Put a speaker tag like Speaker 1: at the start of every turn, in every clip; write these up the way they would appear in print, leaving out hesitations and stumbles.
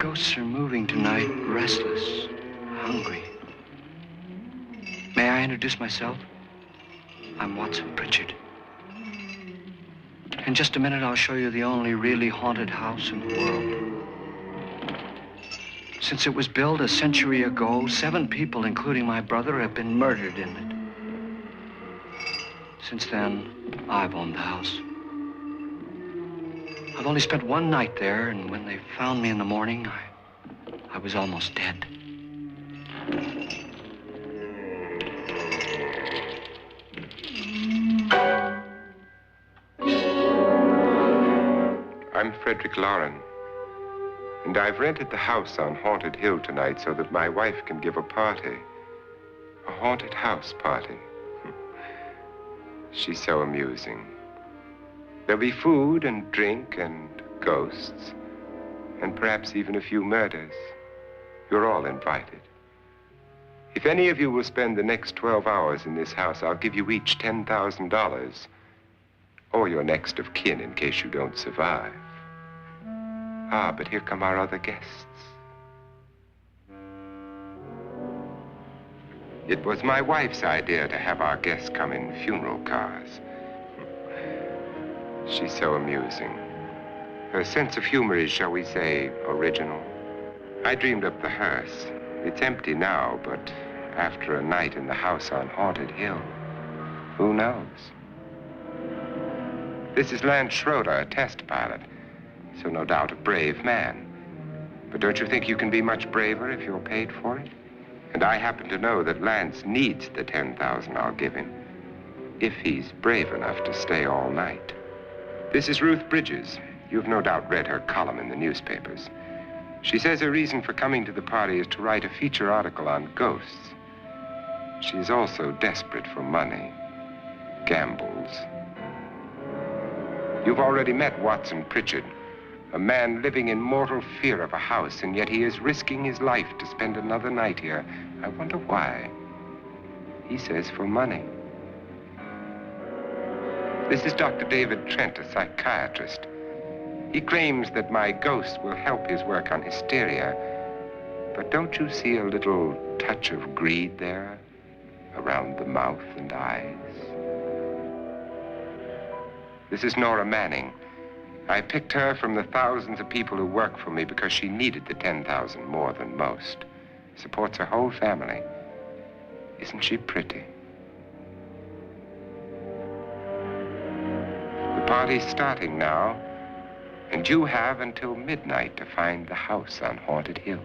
Speaker 1: ghosts are moving tonight, restless, hungry. May I introduce myself? I'm Watson Pritchard. In just a minute, I'll show you the only really haunted house in the world. Since it was built a century ago, 7 people, including my brother, have been murdered in it. Since then, I've owned the house. I've only spent one night there, and when they found me in the morning, I was almost dead.
Speaker 2: I'm Frederick Lauren, and I've rented the house on Haunted Hill tonight so that my wife can give a party. A haunted house party. She's so amusing. There'll be food and drink and ghosts, and perhaps even a few murders. You're all invited. If any of you will spend the next 12 hours in this house, I'll give you each $10,000, or your next of kin in case you don't survive. Ah, but here come our other guests. It was my wife's idea to have our guests come in funeral cars. She's so amusing. Her sense of humor is, shall we say, original. I dreamed up the hearse. It's empty now, but after a night in the house on Haunted Hill, who knows? This is Lance Schroeder, a test pilot, so no doubt a brave man. But don't you think you can be much braver if you're paid for it? And I happen to know that Lance needs the $10,000 I'll give him, if he's brave enough to stay all night. This is Ruth Bridges. You've no doubt read her column in the newspapers. She says her reason for coming to the party is to write a feature article on ghosts. She's also desperate for money, gambles. You've already met Watson Pritchard, a man living in mortal fear of a house, and yet he is risking his life to spend another night here. I wonder why. He says for money. This is Dr. David Trent, a psychiatrist. He claims that my ghost will help his work on hysteria. But don't you see a little touch of greed there around the mouth and eyes? This is Nora Manning. I picked her from the thousands of people who work for me because she needed the $10,000 more than most. Supports her whole family. Isn't she pretty? The party's starting now, and you have until midnight to find the house on Haunted Hill.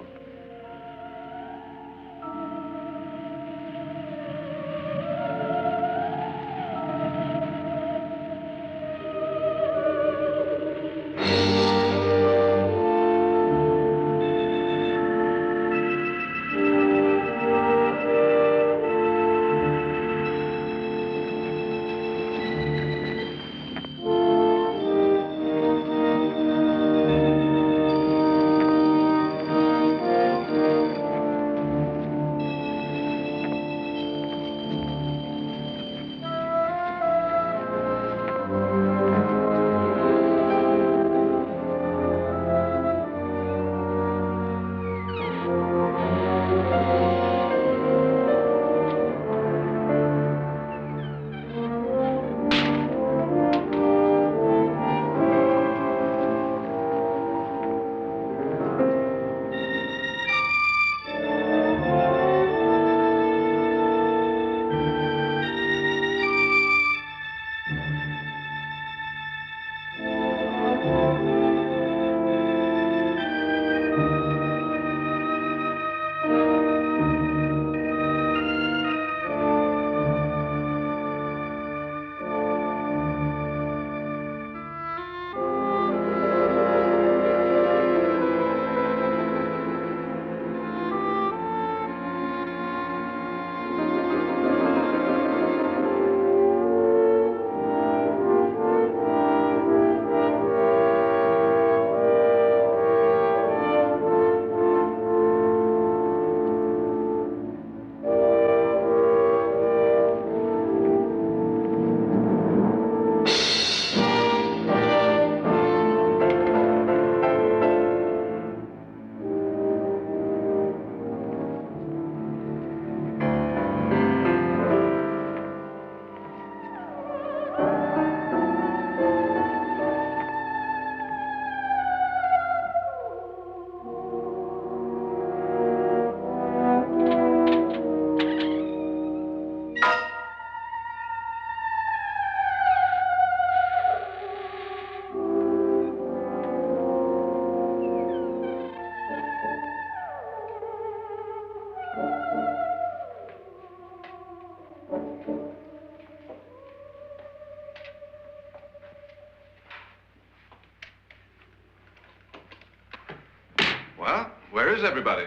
Speaker 3: Well, where is everybody?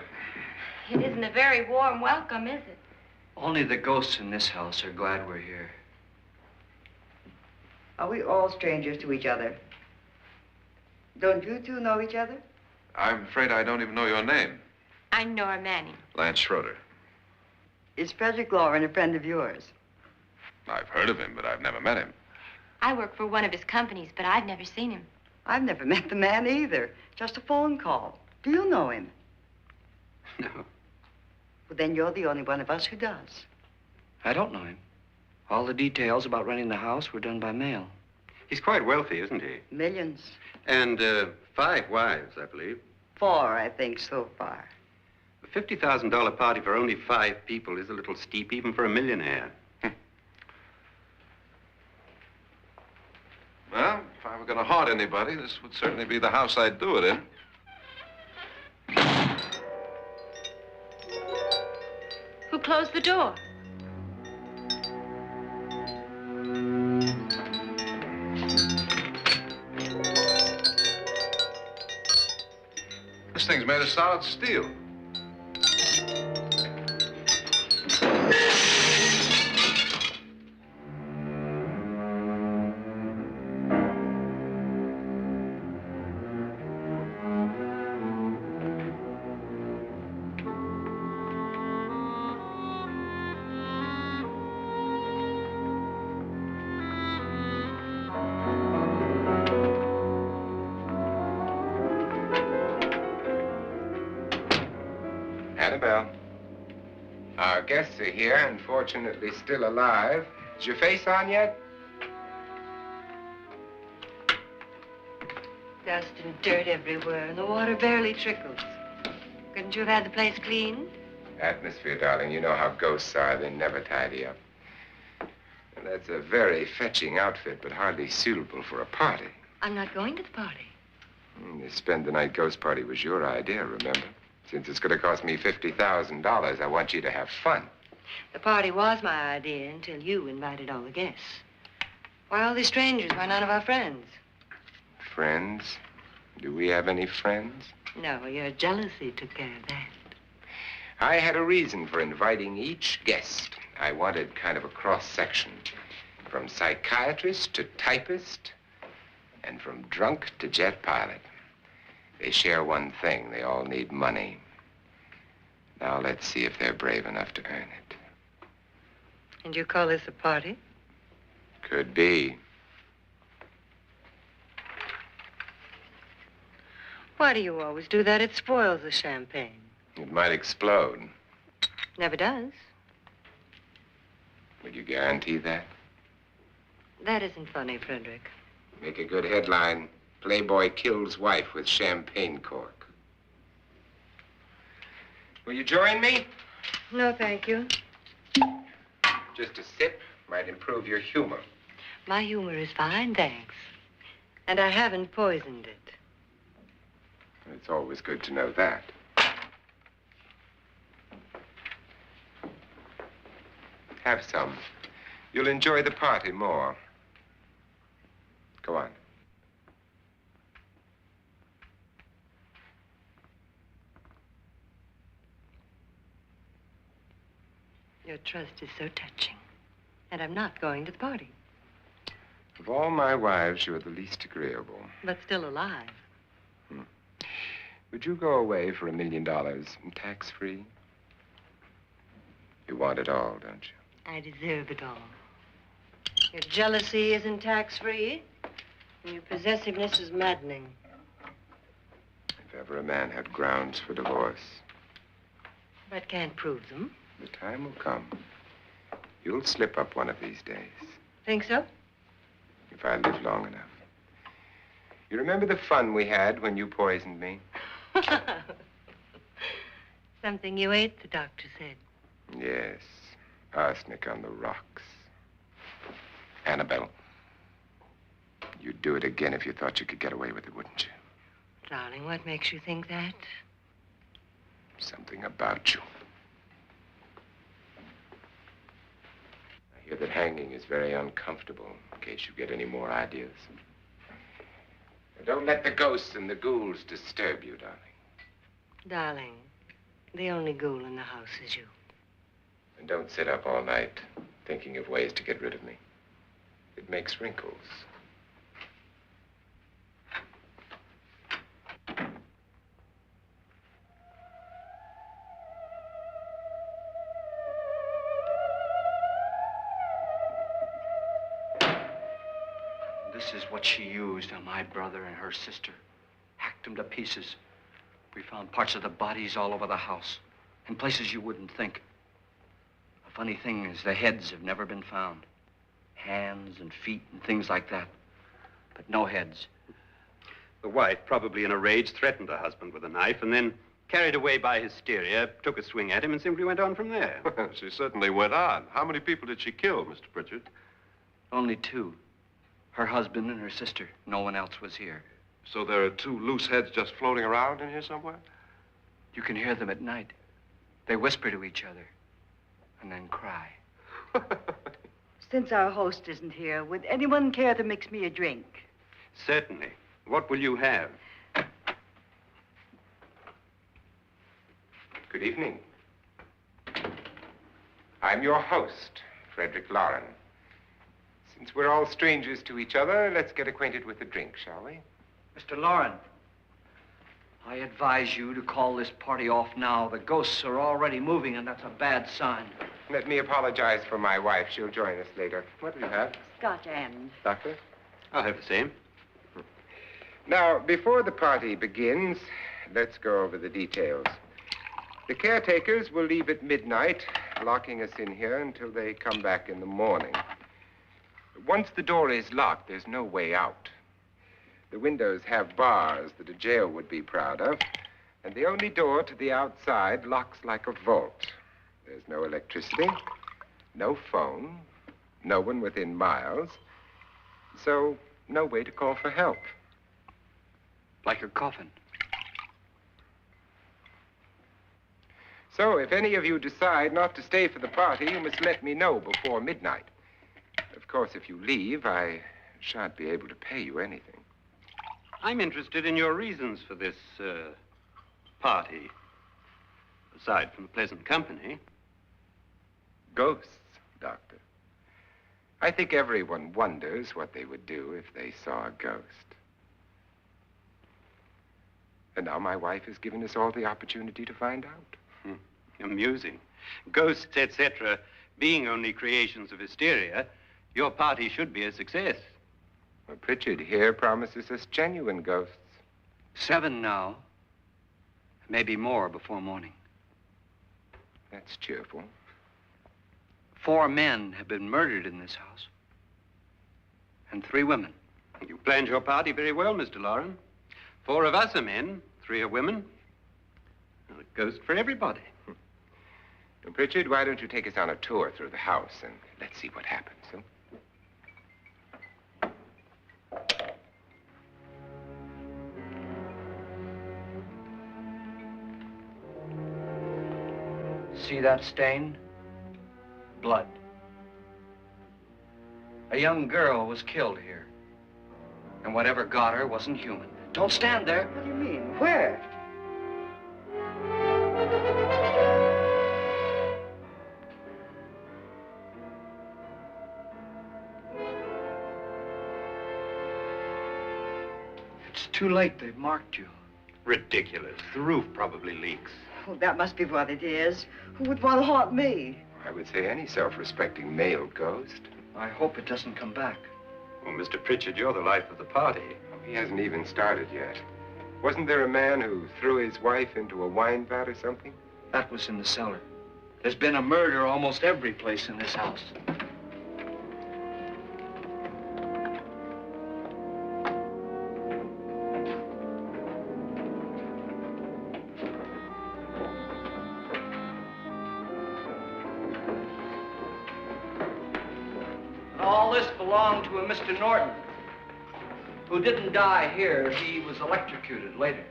Speaker 4: It isn't a very warm welcome, is it?
Speaker 1: Only the ghosts in this house are glad we're here.
Speaker 5: Are we all strangers to each other? Don't you two know each other?
Speaker 3: I'm afraid I don't even know your name.
Speaker 4: I'm Nora Manning.
Speaker 3: Lance Schroeder.
Speaker 5: Is Frederick Lauren a friend of yours?
Speaker 3: I've heard of him, but I've never met him.
Speaker 4: I work for one of his companies, but I've never seen him.
Speaker 5: I've never met the man either. Just a phone call. Do you know him?
Speaker 1: No,
Speaker 5: Well, then you're the only one of us who does.
Speaker 1: I don't know him. All the details about renting the house were done by mail.
Speaker 6: He's quite wealthy, isn't he?
Speaker 5: Millions.
Speaker 6: And 5 wives, I believe.
Speaker 5: 4, I think, so far.
Speaker 6: A $50,000 party for only 5 people is a little steep, even for a millionaire.
Speaker 3: Well, if I were going to haunt anybody, this would certainly be the house I'd do it in.
Speaker 4: Who closed the door?
Speaker 3: This thing's made of solid steel.
Speaker 2: Annabelle, our guests are here, unfortunately still alive. Is your face on yet?
Speaker 5: Dust and dirt everywhere, and the water barely trickles. Couldn't you have had the place cleaned?
Speaker 2: Atmosphere, darling. You know how ghosts are. They never tidy up. And that's a very fetching outfit, but hardly suitable for a party.
Speaker 5: I'm not going to the party.
Speaker 2: The spend-the-night ghost party was your idea, remember? Since it's going to cost me $50,000, I want you to have fun.
Speaker 5: The party was my idea until you invited all the guests. Why all these strangers? Why none of our friends?
Speaker 2: Friends? Do we have any friends?
Speaker 5: No, your jealousy took care of that.
Speaker 2: I had a reason for inviting each guest. I wanted kind of a cross-section. From psychiatrist to typist, and from drunk to jet pilot. They share one thing. They all need money. Now let's see if they're brave enough to earn it.
Speaker 5: And you call this a party?
Speaker 2: Could be.
Speaker 5: Why do you always do that? It spoils the champagne.
Speaker 2: It might explode.
Speaker 5: Never does.
Speaker 2: Would you guarantee that?
Speaker 5: That isn't funny, Frederick.
Speaker 2: Make a good headline. Playboy kills wife with champagne cork. Will you join me?
Speaker 5: No, thank you.
Speaker 2: Just a sip might improve your humor.
Speaker 5: My humor is fine, thanks. And I haven't poisoned it.
Speaker 2: It's always good to know that. Have some. You'll enjoy the party more. Go on.
Speaker 5: Your trust is so touching. And I'm not going to the party.
Speaker 2: Of all my wives, you're the least agreeable.
Speaker 5: But still alive.
Speaker 2: Would you go away for $1 million and tax-free? You want it all, don't you?
Speaker 5: I deserve it all. Your jealousy isn't tax-free, and your possessiveness is maddening.
Speaker 2: If ever a man had grounds for divorce.
Speaker 5: But can't prove them.
Speaker 2: The time will come. You'll slip up one of these days.
Speaker 5: Think so?
Speaker 2: If I live long enough. You remember the fun we had when you poisoned me?
Speaker 5: Something you ate, the doctor said.
Speaker 2: Yes. Arsenic on the rocks. Annabelle, you'd do it again if you thought you could get away with it, wouldn't you?
Speaker 5: Darling, what makes you think that?
Speaker 2: Something about you. I hear that hanging is very uncomfortable, in case you get any more ideas. Don't let the ghosts and the ghouls disturb you, darling.
Speaker 5: Darling, the only ghoul in the house is you.
Speaker 2: And don't sit up all night thinking of ways to get rid of me. It makes wrinkles.
Speaker 1: This is what she used on my brother and her sister. Hacked them to pieces. We found parts of the bodies all over the house, in places you wouldn't think. The funny thing is the heads have never been found. Hands and feet and things like that. But no heads.
Speaker 6: The wife, probably in a rage, threatened her husband with a knife and then, carried away by hysteria, took a swing at him and simply went on from there.
Speaker 3: She certainly went on. How many people did she kill, Mr. Pritchard?
Speaker 1: Only two. Her husband and her sister. No one else was here.
Speaker 3: So there are two loose heads just floating around in here somewhere?
Speaker 1: You can hear them at night. They whisper to each other and then cry.
Speaker 7: Since our host isn't here, would anyone care to mix me a drink?
Speaker 6: Certainly. What will you have?
Speaker 2: Good evening. I'm your host, Frederick Lauren. Since we're all strangers to each other, let's get acquainted with a drink, shall we?
Speaker 1: Mr. Lauren, I advise you to call this party off now. The ghosts are already moving, and that's a bad sign.
Speaker 2: Let me apologize for my wife. She'll join us later. What do you have?
Speaker 7: Scotch and.
Speaker 2: Doctor?
Speaker 6: I'll have the same.
Speaker 2: Now, before the party begins, let's go over the details. The caretakers will leave at midnight, locking us in here until they come back in the morning. Once the door is locked, there's no way out. The windows have bars that a jail would be proud of, and the only door to the outside locks like a vault. There's no electricity, no phone, no one within miles, so no way to call for help.
Speaker 1: Like a coffin.
Speaker 2: So if any of you decide not to stay for the party, you must let me know before midnight. Of course, if you leave, I shan't be able to pay you anything.
Speaker 6: I'm interested in your reasons for this, party. Aside from the pleasant company.
Speaker 2: Ghosts, Doctor. I think everyone wonders what they would do if they saw a ghost. And now my wife has given us all the opportunity to find out.
Speaker 6: Amusing. Ghosts, etc., being only creations of hysteria, your party should be a success.
Speaker 2: Well, Pritchard here promises us genuine ghosts.
Speaker 1: 7 now. Maybe more before morning.
Speaker 2: That's cheerful.
Speaker 1: 4 men have been murdered in this house. And 3 women.
Speaker 6: You planned your party very well, Mr. Lauren. 4 of us are men, 3 are women. Well, a ghost for everybody.
Speaker 2: Well, Pritchard, why don't you take us on a tour through the house and let's see what happens, huh?
Speaker 1: See that stain? Blood. A young girl was killed here. And whatever got her wasn't human. Don't stand there.
Speaker 7: What do you mean? Where?
Speaker 1: It's too late. They've marked you.
Speaker 6: Ridiculous. The roof probably leaks.
Speaker 7: Oh, that must be what it is. Who would want to haunt me?
Speaker 2: I would say any self-respecting male ghost.
Speaker 1: I hope it doesn't come back.
Speaker 6: Well, Mr. Pritchard, you're the life of the party.
Speaker 2: Oh, he hasn't even started yet. Wasn't there a man who threw his wife into a wine vat or something?
Speaker 1: That was in the cellar. There's been a murder almost every place in this house. All this belonged to a Mr. Norton, who didn't die here. He was electrocuted later.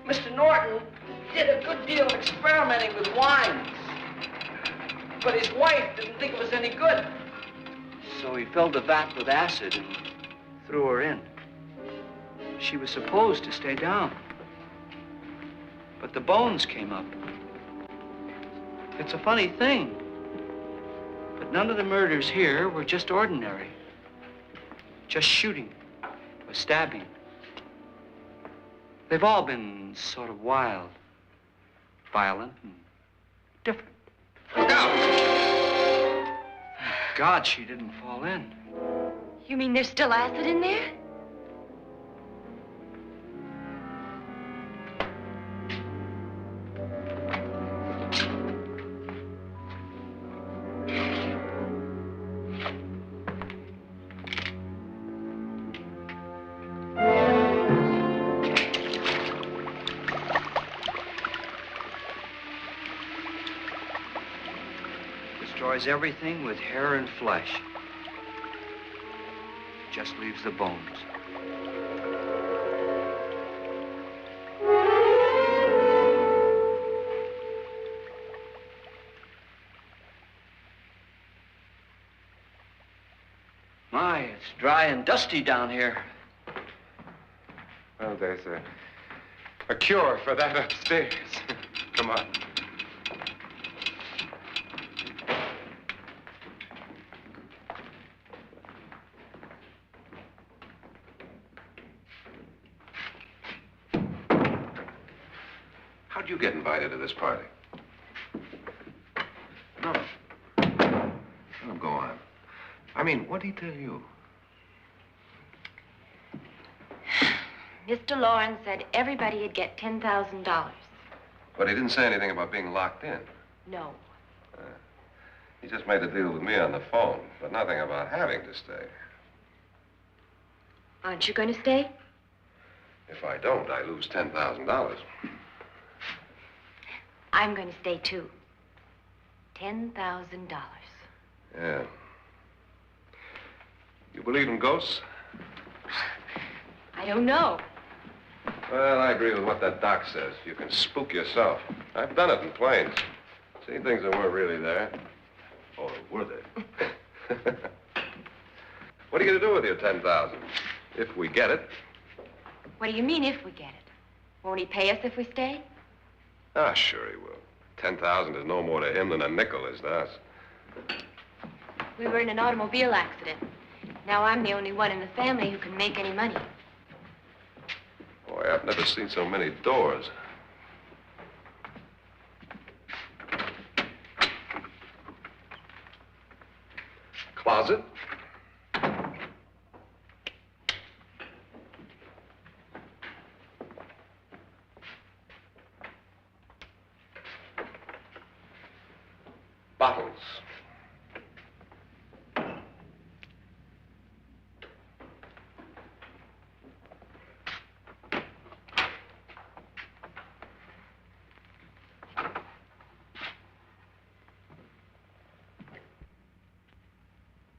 Speaker 1: Mr. Norton did a good deal of experimenting with wines, but his wife didn't think it was any good. So he filled the vat with acid and threw her in. She was supposed to stay down. But the bones came up. It's a funny thing, but none of the murders here were just ordinary. Just shooting or stabbing. They've all been sort of wild, violent, and different.
Speaker 3: Look out!
Speaker 1: Thank God she didn't fall in.
Speaker 4: You mean there's still acid in there?
Speaker 1: Destroys everything with hair and flesh. Just leaves the bones. My, it's dry and dusty down here.
Speaker 2: Well, there's a cure for that upstairs. Come on.
Speaker 3: How'd you get invited to this party? No. Oh, go on. I mean, what'd he tell you?
Speaker 4: Mr. Lawrence said everybody'd get $10,000.
Speaker 3: But he didn't say anything about being locked in.
Speaker 4: No.
Speaker 3: He just made a deal with me on the phone, but nothing about having to stay.
Speaker 4: Aren't you going to stay?
Speaker 3: If I don't, I lose $10,000.
Speaker 4: I'm going to stay, too. $10,000.
Speaker 3: Yeah. You believe in ghosts?
Speaker 4: I don't know.
Speaker 3: Well, I agree with what that doc says. You can spook yourself. I've done it in planes. Seen things that weren't really there. Or were they? What are you going to do with your $10,000? If we get it.
Speaker 4: What do you mean, if we get it? Won't he pay us if we stay?
Speaker 3: Ah, sure he will. 10,000 is no more to him than a nickel is to us.
Speaker 4: We were in an automobile accident. Now I'm the only one in the family who can make any money.
Speaker 3: Boy, I've never seen so many doors. Closet. Bottles.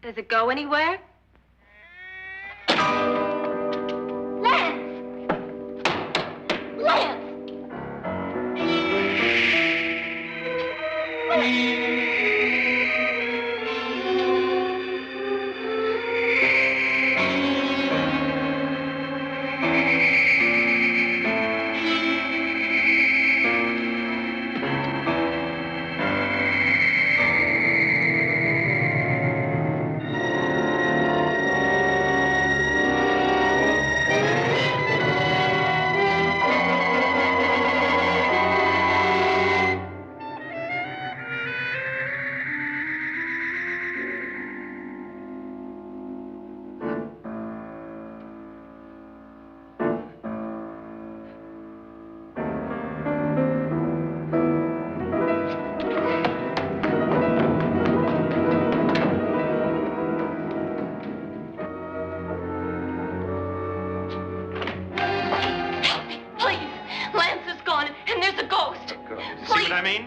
Speaker 4: Does it go anywhere? Lance! Lance!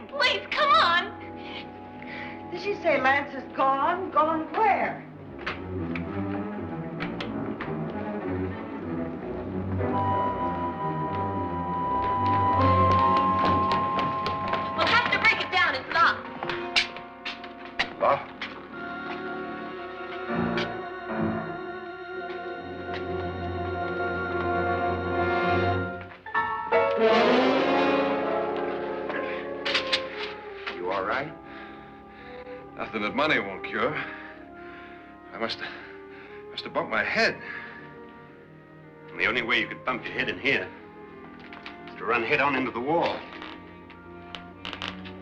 Speaker 4: Please, come on.
Speaker 7: Did she say Lance is gone? Gone where?
Speaker 4: We'll have to break it down. It's locked.
Speaker 3: Locked? something that money won't cure. I must have bumped my head.
Speaker 6: And the only way you could bump your head in here is to run head on into the wall.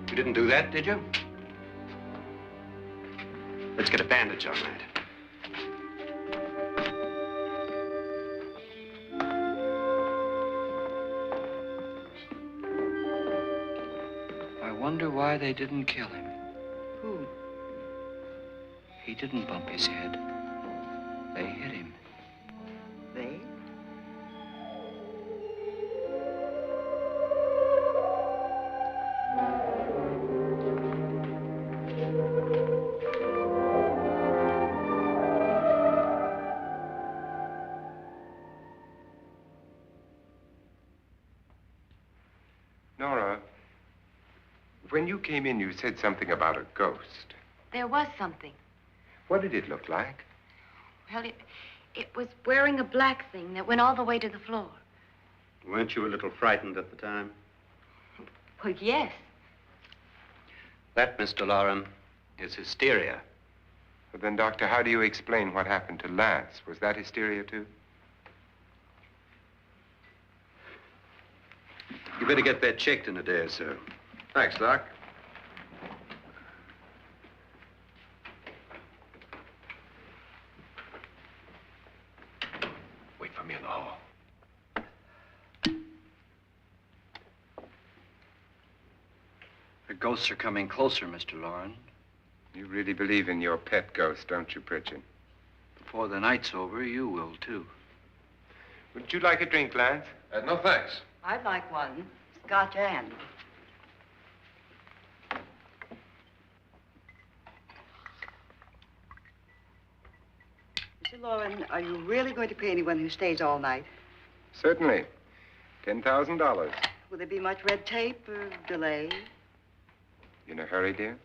Speaker 6: You didn't do that, did you? Let's get a bandage on that.
Speaker 1: I wonder why they didn't kill him.
Speaker 7: Who?
Speaker 1: He didn't bump his head. They hit him.
Speaker 7: They?
Speaker 2: Nora, when you came in, you said something about a ghost.
Speaker 4: There was something.
Speaker 2: What did it look like?
Speaker 4: Well, it was wearing a black thing that went all the way to the floor.
Speaker 6: Weren't you a little frightened at the time?
Speaker 4: Well, yes.
Speaker 6: That, Mr. Loren, is hysteria.
Speaker 2: Well, then, Doctor, how do you explain what happened to Lance? Was that hysteria, too?
Speaker 6: You better get that checked in a day or so.
Speaker 3: Thanks, Doc.
Speaker 2: Wait for me in the hall.
Speaker 1: The ghosts are coming closer, Mr. Loren.
Speaker 2: You really believe in your pet ghost, don't you, Pritchard?
Speaker 1: Before the night's over, you will, too.
Speaker 2: Would you like a drink, Lance?
Speaker 3: No, thanks.
Speaker 7: I'd like one. Scotch and. Mr. Loren, are you really going to pay anyone who stays all night?
Speaker 2: Certainly. $10,000.
Speaker 7: Will there be much red tape or delay?
Speaker 2: You in a hurry, dear?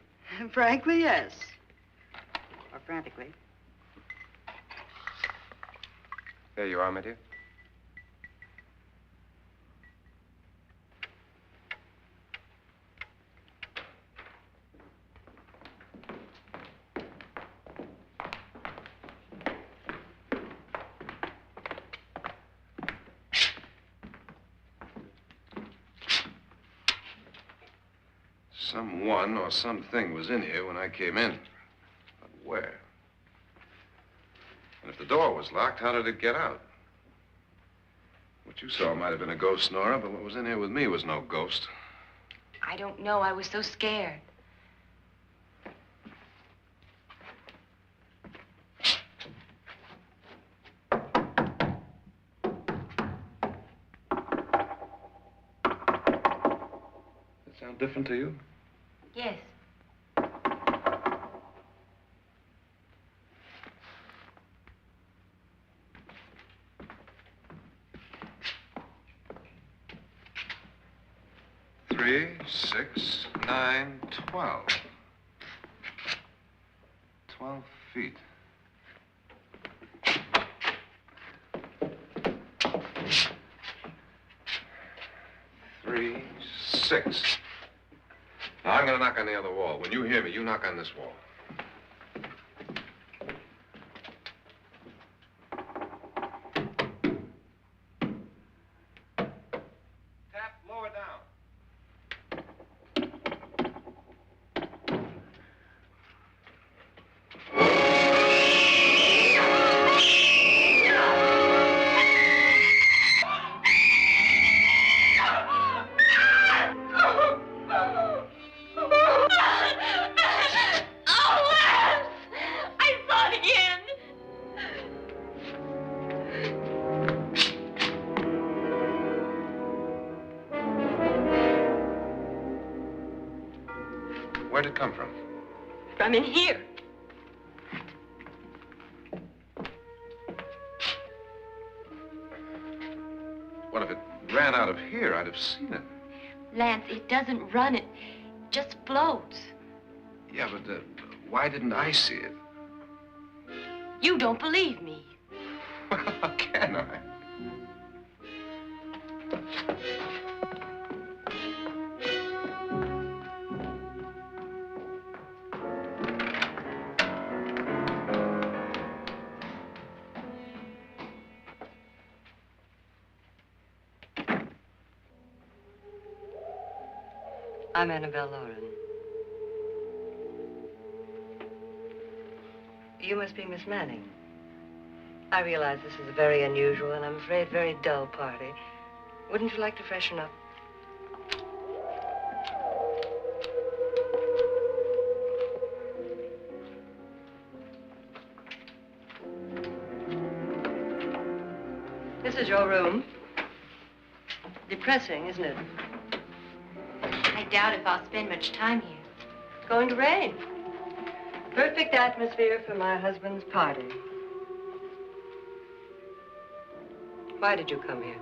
Speaker 7: Frankly, yes. Or frantically.
Speaker 2: There you are, my dear.
Speaker 3: Someone or something was in here when I came in. But where? And if the door was locked, how did it get out? What you saw might have been a ghost, Nora, but what was in here with me was no ghost.
Speaker 4: I don't know. I was so scared.
Speaker 3: Does that sound different to you?
Speaker 4: Yes.
Speaker 3: Three, 6, 9, 12. 12 feet. Three, 6. Now, I'm going to knock on the other wall. When you hear me, you knock on this wall. Tap lower down. Where'd it come from?
Speaker 4: From in here.
Speaker 3: What if it ran out of here? I'd have seen it.
Speaker 4: Lance, it doesn't run. It just floats.
Speaker 3: Yeah, but why didn't I see it?
Speaker 4: You don't believe me.
Speaker 3: Well, how can I?
Speaker 5: I'm Annabelle Lauren. You must be Miss Manning. I realize this is a very unusual and I'm afraid very dull party. Wouldn't you like to freshen up? This is your room. Depressing, isn't it?
Speaker 4: I doubt if I'll spend much time here.
Speaker 5: It's going to rain. Perfect atmosphere for my husband's party. Why did you come here?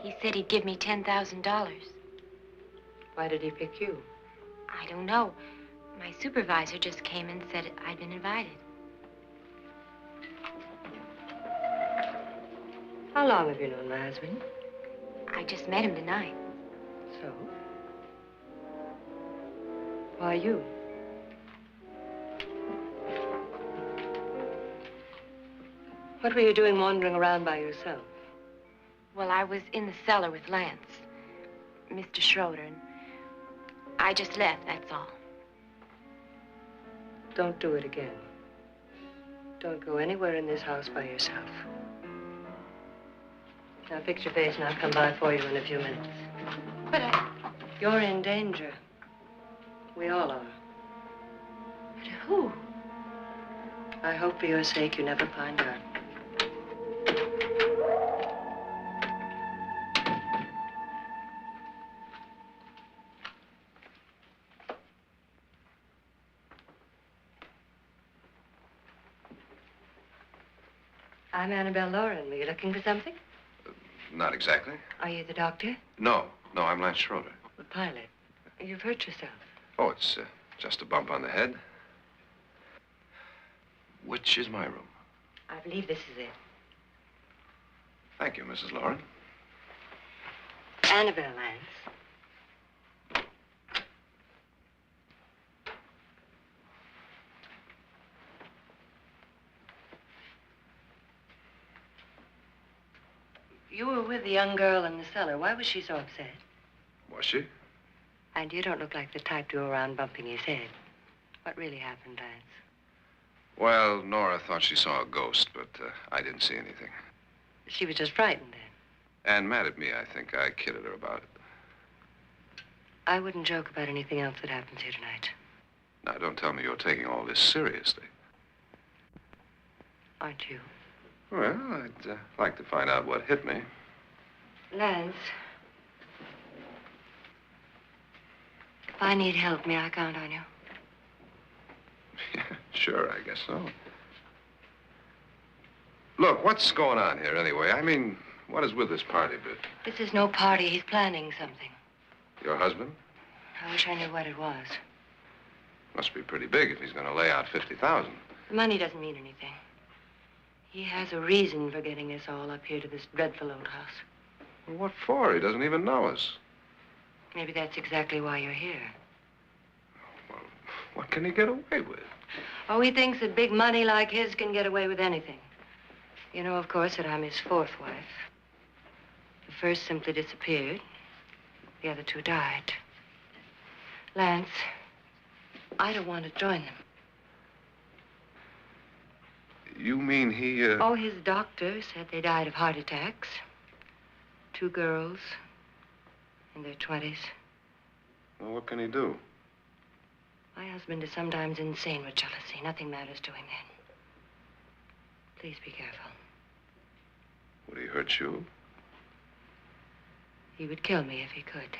Speaker 4: He said he'd give me $10,000.
Speaker 5: Why did he pick you?
Speaker 4: I don't know. My supervisor just came and said I'd been invited.
Speaker 5: How long have you known my husband?
Speaker 4: I just met him tonight.
Speaker 5: So? Why you? What were you doing wandering around by yourself?
Speaker 4: Well, I was in the cellar with Lance, Mr. Schroeder, and I just left, that's all.
Speaker 5: Don't do it again. Don't go anywhere in this house by yourself. Now fix your face and I'll come by for you in a few minutes.
Speaker 4: But
Speaker 5: You're in danger. We all are.
Speaker 4: But who?
Speaker 5: I hope for your sake you never find out. I'm Annabelle Lauren. Were you looking for something?
Speaker 3: Not exactly.
Speaker 5: Are you the doctor?
Speaker 3: No, I'm Lance Schroeder.
Speaker 5: The pilot. You've hurt yourself.
Speaker 3: Oh, it's just a bump on the head. Which is my room?
Speaker 5: I believe this is it.
Speaker 3: Thank you, Mrs. Lauren.
Speaker 5: Annabelle, Lance. You were with the young girl in the cellar. Why was she so upset?
Speaker 3: Was she?
Speaker 5: And you don't look like the type to go around bumping his head. What really happened, Lance?
Speaker 3: Well, Nora thought she saw a ghost, but I didn't see anything.
Speaker 5: She was just frightened then.
Speaker 3: And mad at me, I think. I kidded her about it.
Speaker 5: I wouldn't joke about anything else that happens here tonight.
Speaker 3: Now, don't tell me you're taking all this seriously.
Speaker 5: Aren't you?
Speaker 3: Well, I'd like to find out what hit me.
Speaker 5: Lance. If I need help, may I count on you?
Speaker 3: Yeah, sure, I guess so. Look, what's going on here anyway? I mean, what is with this party bit?
Speaker 5: This is no party. He's planning something.
Speaker 3: Your husband?
Speaker 5: I wish I knew what it was.
Speaker 3: Must be pretty big if he's going to lay out 50,000.
Speaker 5: The money doesn't mean anything. He has a reason for getting us all up here to this dreadful old house.
Speaker 3: Well, what for? He doesn't even know us.
Speaker 5: Maybe that's exactly why you're here.
Speaker 3: Well, what can he get away with?
Speaker 5: Oh, he thinks that big money like his can get away with anything. You know, of course, that I'm his fourth wife. The first simply disappeared. The other two died. Lance, I don't want to join them.
Speaker 3: You mean he,
Speaker 5: Oh, his doctor said they died of heart attacks. 2 girls in their 20s.
Speaker 3: Well, what can he do?
Speaker 5: My husband is sometimes insane with jealousy. Nothing matters to him then. Please be careful.
Speaker 3: Would he hurt you?
Speaker 5: He would kill me if he could.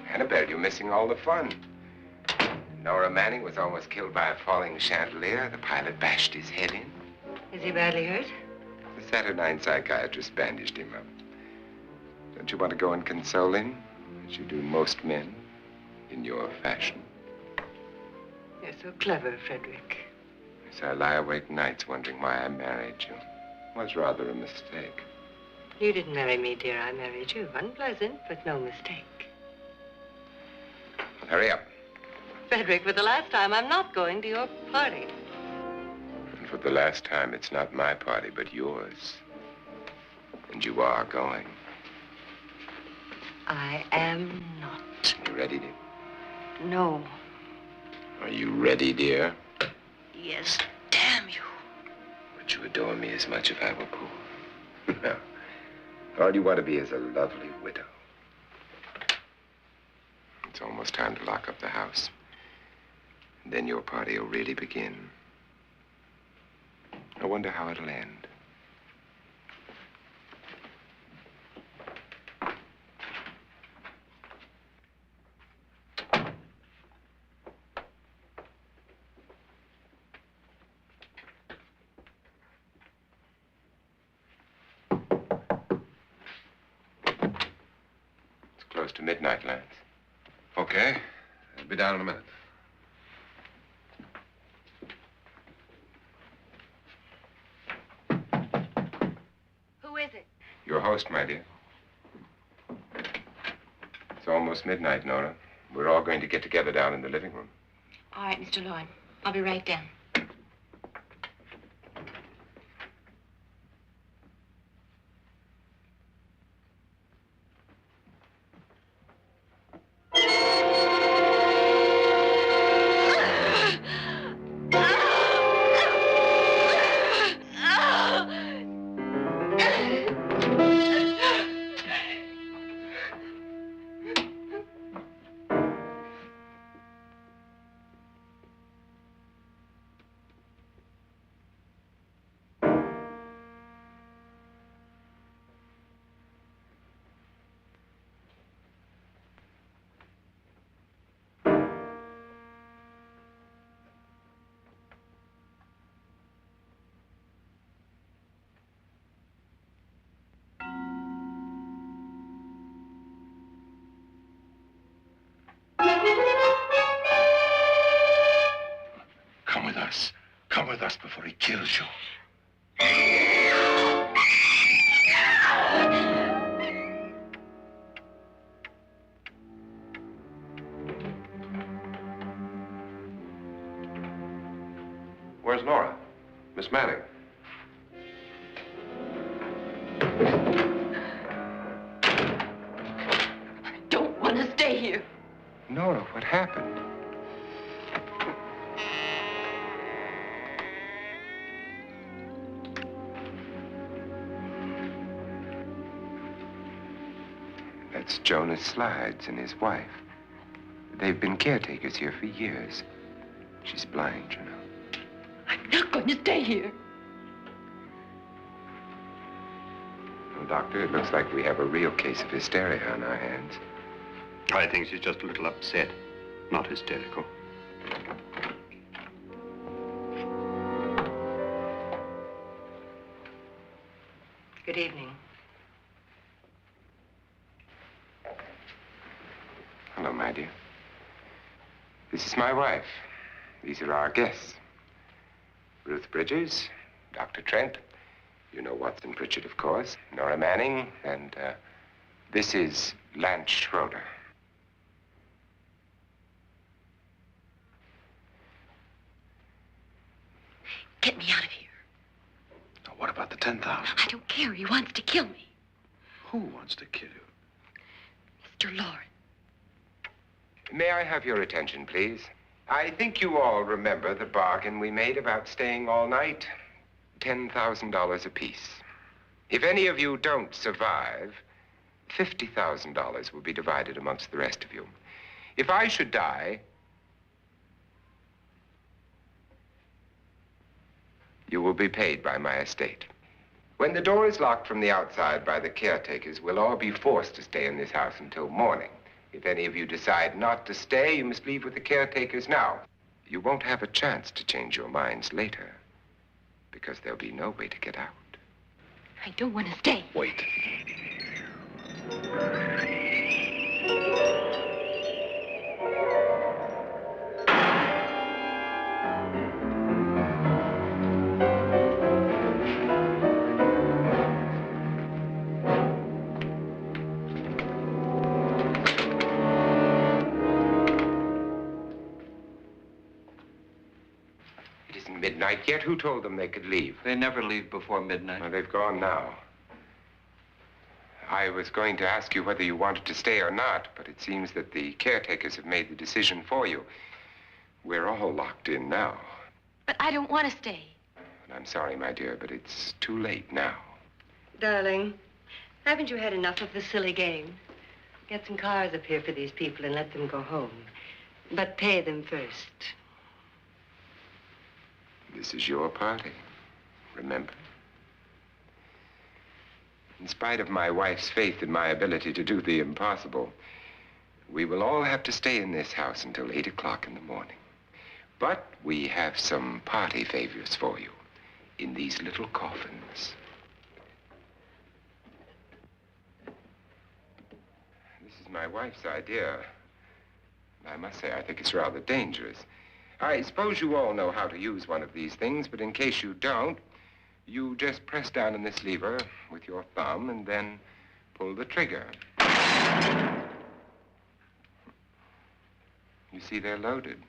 Speaker 2: Annabelle, you're missing all the fun. Nora Manning was almost killed by a falling chandelier. The pilot bashed his head in.
Speaker 5: Is he badly hurt?
Speaker 2: The Saturnine psychiatrist bandaged him up. Don't you want to go and console him, as you do most men, in your fashion?
Speaker 5: You're so clever, Frederick.
Speaker 2: Yes, I lie awake nights wondering why I married you. was rather a mistake.
Speaker 5: You didn't marry me, dear. I married you. Unpleasant, but no mistake.
Speaker 2: Hurry up.
Speaker 5: Frederick, for the last time, I'm not going to your party.
Speaker 2: And for the last time, it's not my party, but yours. And you are going.
Speaker 5: I am not.
Speaker 2: You ready, dear?
Speaker 5: No.
Speaker 2: Are you ready, dear?
Speaker 5: Yes, damn you.
Speaker 2: Would you adore me as much if I were poor? No. All you want to be is a lovely widow. It's almost time to lock up the house. And then your party will really begin. I wonder how it'll end. Close to midnight, Lance.
Speaker 3: Okay. I'll be down in a minute.
Speaker 4: Who is it?
Speaker 2: Your host, my dear. It's almost midnight, Nora. We're all going to get together down in the living room.
Speaker 4: All right, Mr. Lloyd. I'll be right down.
Speaker 3: Come with us before he kills you. Where's Nora? Miss Manning.
Speaker 4: I don't want to stay here.
Speaker 2: Nora, what happened? That's Jonas Slides and his wife. They've been caretakers here for years. She's blind, you know.
Speaker 4: I'm not going to stay here.
Speaker 2: Well, Doctor, it looks like we have a real case of hysteria on our hands.
Speaker 6: I think she's just a little upset, not hysterical.
Speaker 5: Good evening.
Speaker 2: Hello, my dear. This is my wife. These are our guests. Ruth Bridges, Dr. Trent. You know Watson Pritchard, of course. Nora Manning, and this is Lance Schroeder.
Speaker 4: Get me out of here.
Speaker 3: Now, what about the 10,000?
Speaker 4: I don't care. He wants to kill me.
Speaker 3: Who wants to kill you?
Speaker 4: Mr. Lawrence.
Speaker 2: May I have your attention, please? I think you all remember the bargain we made about staying all night. $10,000 apiece. If any of you don't survive, $50,000 will be divided amongst the rest of you. If I should die, you will be paid by my estate. When the door is locked from the outside by the caretakers, we'll all be forced to stay in this house until morning. If any of you decide not to stay, you must leave with the caretakers now. You won't have a chance to change your minds later, because there'll be no way to get out.
Speaker 4: I don't want to stay.
Speaker 3: Wait.
Speaker 2: isn't midnight yet. Who told them they could leave?
Speaker 1: They never leave before midnight.
Speaker 2: Well, they've gone now. I was going to ask you whether you wanted to stay or not, but it seems that the caretakers have made the decision for you. We're all locked in now.
Speaker 4: But I don't want to stay.
Speaker 2: And I'm sorry, my dear, but it's too late now.
Speaker 5: Darling, haven't you had enough of the silly game? Get some cars up here for these people and let them go home. But pay them first.
Speaker 2: This is your party, remember? In spite of my wife's faith in my ability to do the impossible, we will all have to stay in this house until 8 o'clock in the morning. But we have some party favors for you in these little coffins. This is my wife's idea. I must say, I think it's rather dangerous. I suppose you all know how to use one of these things, but in case you don't, you just press down on this lever with your thumb and then pull the trigger. You see, they're loaded.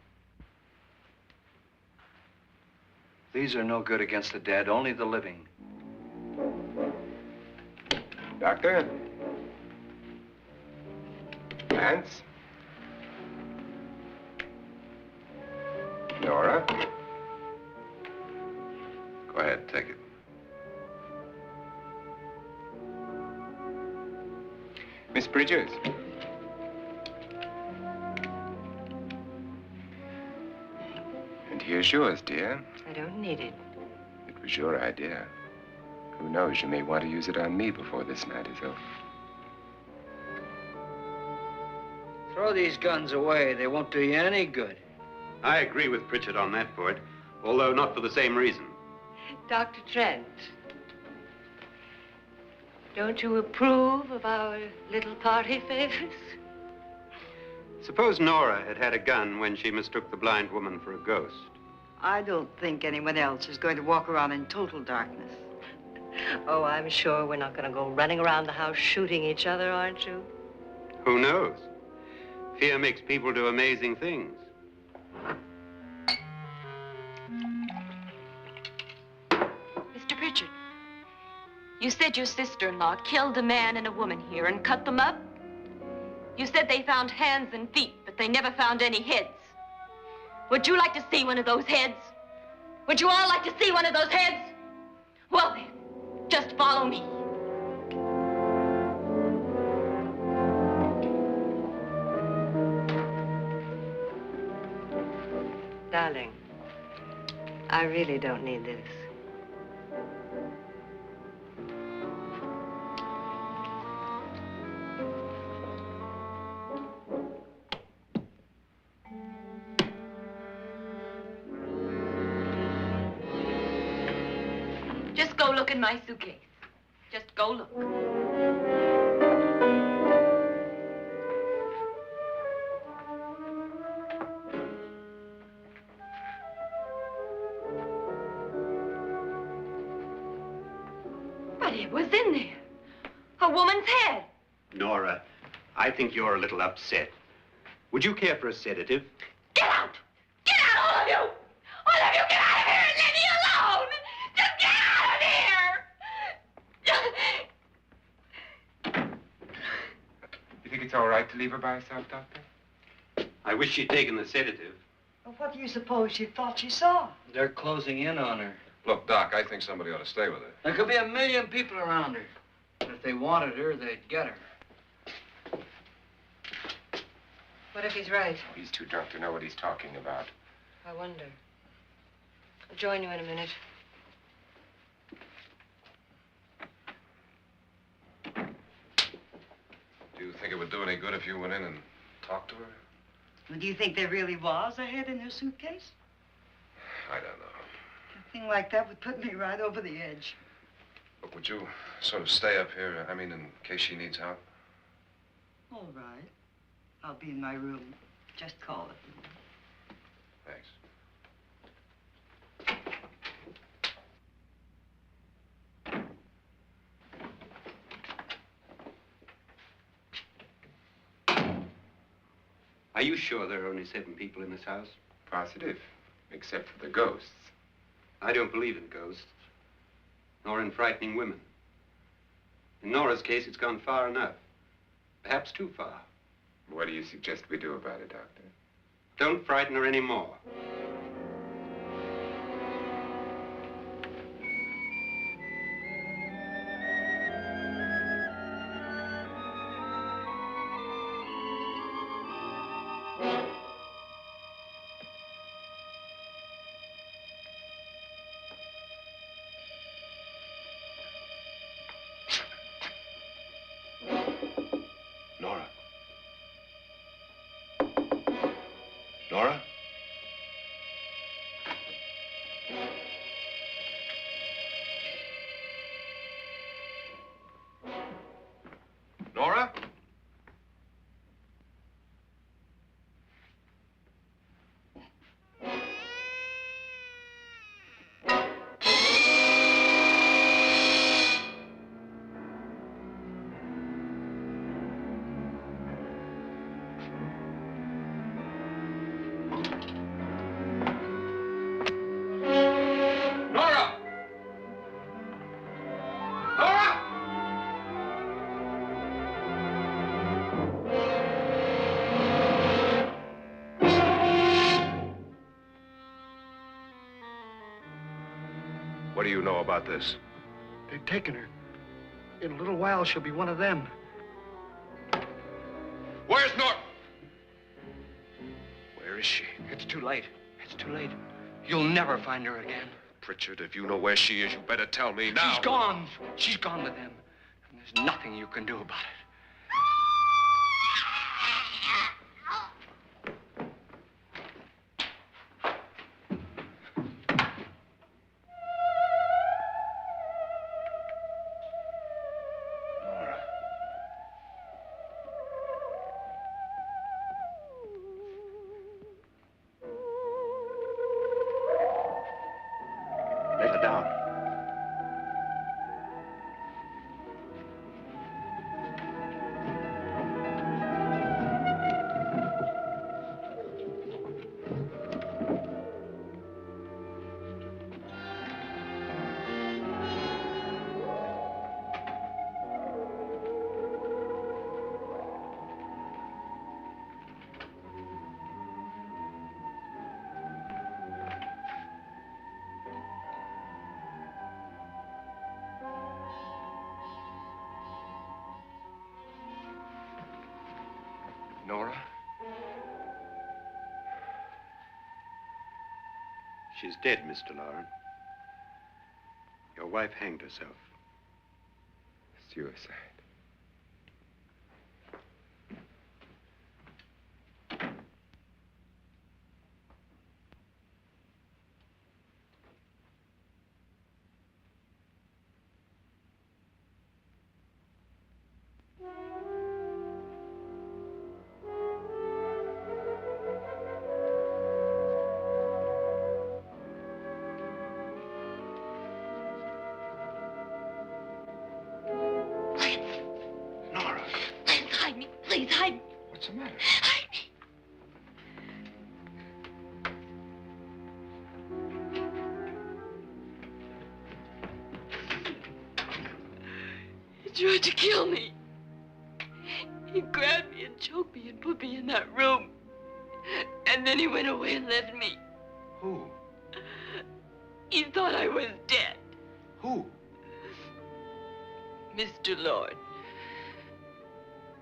Speaker 1: These are no good against the dead, only the living.
Speaker 2: Doctor? Lance? Nora?
Speaker 3: Go ahead, take it.
Speaker 2: Miss Bridges? And here's yours, dear.
Speaker 5: I don't need it.
Speaker 2: It was your idea. Who knows, you may want to use it on me before this night is over.
Speaker 1: Throw these guns away. They won't do you any good.
Speaker 6: I agree with Pritchard on that point, although not for the same reason.
Speaker 5: Dr. Trent, don't you approve of our little party favors?
Speaker 6: Suppose Nora had had a gun when she mistook the blind woman for a ghost.
Speaker 7: I don't think anyone else is going to walk around in total darkness.
Speaker 5: Oh, I'm sure we're not going to go running around the house shooting each other, aren't you?
Speaker 6: Who knows? Fear makes people do amazing things.
Speaker 4: Mr. Pritchard, you said your sister-in-law killed a man and a woman here and cut them up? You said they found hands and feet, but they never found any heads. Would you like to see one of those heads? Would you all like to see one of those heads? Well then, just follow me.
Speaker 5: Darling, I really don't need this.
Speaker 4: Just go look in my suitcase. Just go look. But it was in there. A woman's head.
Speaker 6: Nora, I think you're a little upset. Would you care for a sedative?
Speaker 4: Get out! Get out, all of you! All of you, get out of here and leave me alone! Just get out of here!
Speaker 2: You think it's all right to leave her by herself, Doctor?
Speaker 6: I wish she'd taken the sedative.
Speaker 7: Well, what do you suppose she thought she saw?
Speaker 1: They're closing in on her.
Speaker 3: Look, Doc, I think somebody ought to stay with her.
Speaker 1: There could be 1,000,000 people around her. And if they wanted her, they'd get her.
Speaker 5: What if he's right?
Speaker 2: He's too drunk to know what he's talking about.
Speaker 5: I wonder. I'll join you in a minute.
Speaker 3: Do you think it would do any good if you went in and talked to her?
Speaker 7: Well, do you think there really was a head in her suitcase?
Speaker 3: I don't know.
Speaker 7: A thing like that would put me right over the edge.
Speaker 3: But would you sort of stay up here, I mean, in case she needs help?
Speaker 7: All right. I'll be in my room. Just call it.
Speaker 3: Thanks.
Speaker 6: Are you sure there are only 7 people in this house?
Speaker 2: Positive, except for the ghosts.
Speaker 6: I don't believe in ghosts, nor in frightening women. In Nora's case, it's gone far enough. Perhaps too far.
Speaker 2: What do you suggest we do about it, Doctor?
Speaker 6: Don't frighten her anymore.
Speaker 3: Nora? Nora? Nora? Nora! Nora! What do you know about this?
Speaker 8: They've taken her. In a little while, she'll be one of them.
Speaker 3: Where's Nora? Where is she?
Speaker 1: It's too late. It's too late. You'll never find her again.
Speaker 3: Pritchard, if you know where she is, you better tell me now.
Speaker 1: She's gone. She's gone with them. And there's nothing you can do about it.
Speaker 3: Nora.
Speaker 6: Let her down.
Speaker 3: Nora?
Speaker 6: She's dead, Mr. Lauren. Your wife hanged herself.
Speaker 2: Suicide.
Speaker 3: Nora,
Speaker 4: Please hide me. Please hide me.
Speaker 2: What's the matter?
Speaker 4: Hide me. He tried to kill me. He grabbed me and choked me and put me in that room. And then he went away and left me.
Speaker 3: who?
Speaker 4: He thought I was dead.
Speaker 3: Who?
Speaker 4: Mr. Lord.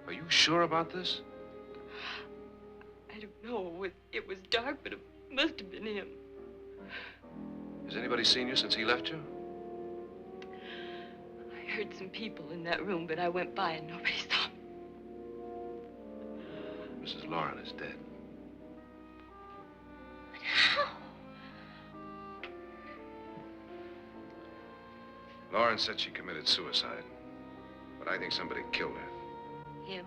Speaker 3: Are you sure about this?
Speaker 4: I don't know. It was dark, but it must have been him.
Speaker 3: Has anybody seen you since he left you?
Speaker 4: I heard some people in that room, but I went by and nobody saw me.
Speaker 3: Mrs. Lauren is dead.
Speaker 4: But how?
Speaker 3: Lauren said she committed suicide, but I think somebody killed her.
Speaker 4: Him.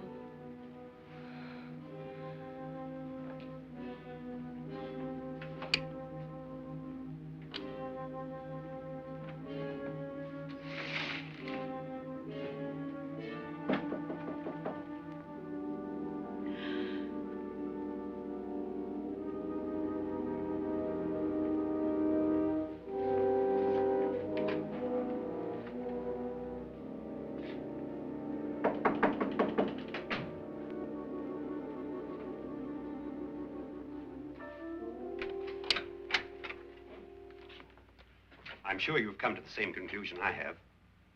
Speaker 6: I'm sure you've come to the same conclusion I have.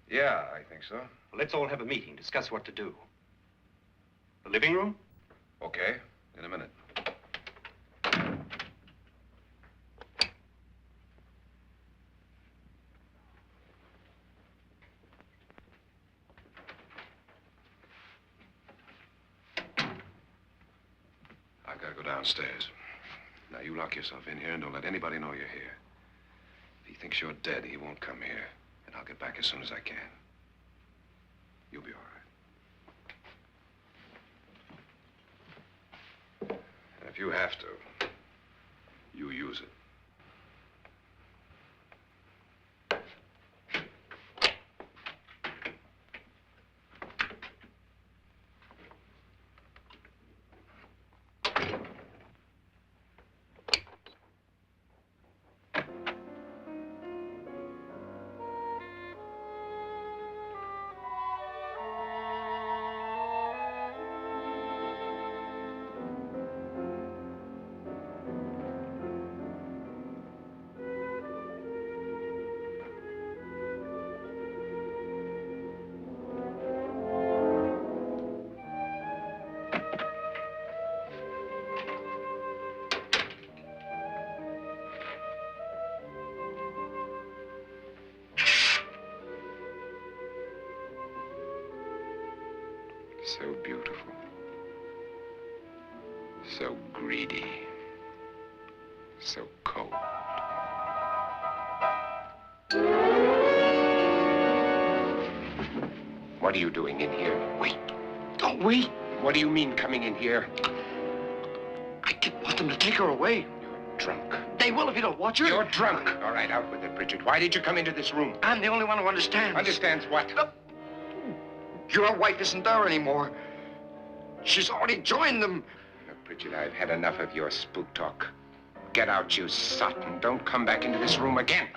Speaker 3: Yeah, I think so.
Speaker 6: Well, let's all have a meeting, discuss what to do. The living room?
Speaker 3: Okay, in a minute. I've got to go downstairs. Now, you lock yourself in here and don't let anybody know you're here. If he thinks you're dead, he won't come here. And I'll get back as soon as I can. You'll be all right. And if you have to, you use it. So beautiful. So greedy. So cold. What are you doing in here?
Speaker 8: Wait. Don't wait.
Speaker 2: What do you mean coming in here?
Speaker 8: I didn't want them to take her away.
Speaker 2: You're drunk.
Speaker 8: They will if you don't watch her.
Speaker 2: You're drunk. All right, out with it, Bridget. Why did you come into this room?
Speaker 8: I'm the only one who understands.
Speaker 2: Understands what?
Speaker 8: Your wife isn't there anymore. She's already joined them.
Speaker 2: Look, Bridget, I've had enough of your spook talk. Get out, you sot, and don't come back into this room again.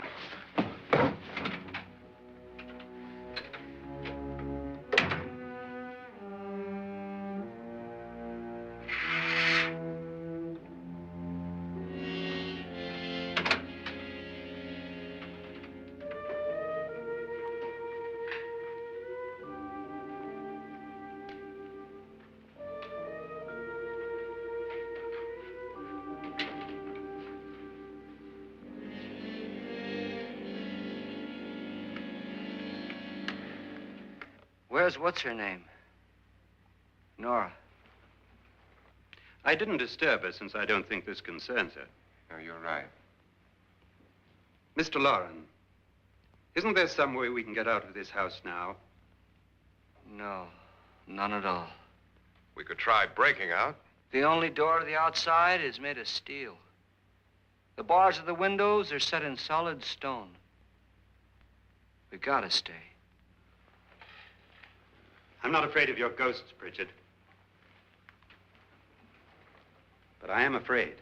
Speaker 1: Where's what's-her-name? Nora.
Speaker 6: I didn't disturb her since I don't think this concerns her.
Speaker 2: No, you're right.
Speaker 6: Mr. Loren, isn't there some way we can get out of this house now?
Speaker 1: No, none at all.
Speaker 3: We could try breaking out.
Speaker 1: The only door to the outside is made of steel. The bars of the windows are set in solid stone. We gotta stay.
Speaker 6: I'm not afraid of your ghosts, Bridget. But I am afraid.